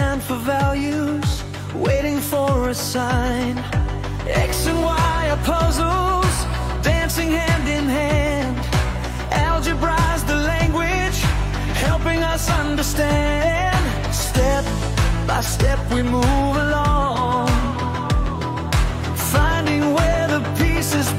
stand for values, waiting for a sign. X and Y are puzzles, dancing hand in hand. Algebra's the language, helping us understand. Step by step we move along, finding where the pieces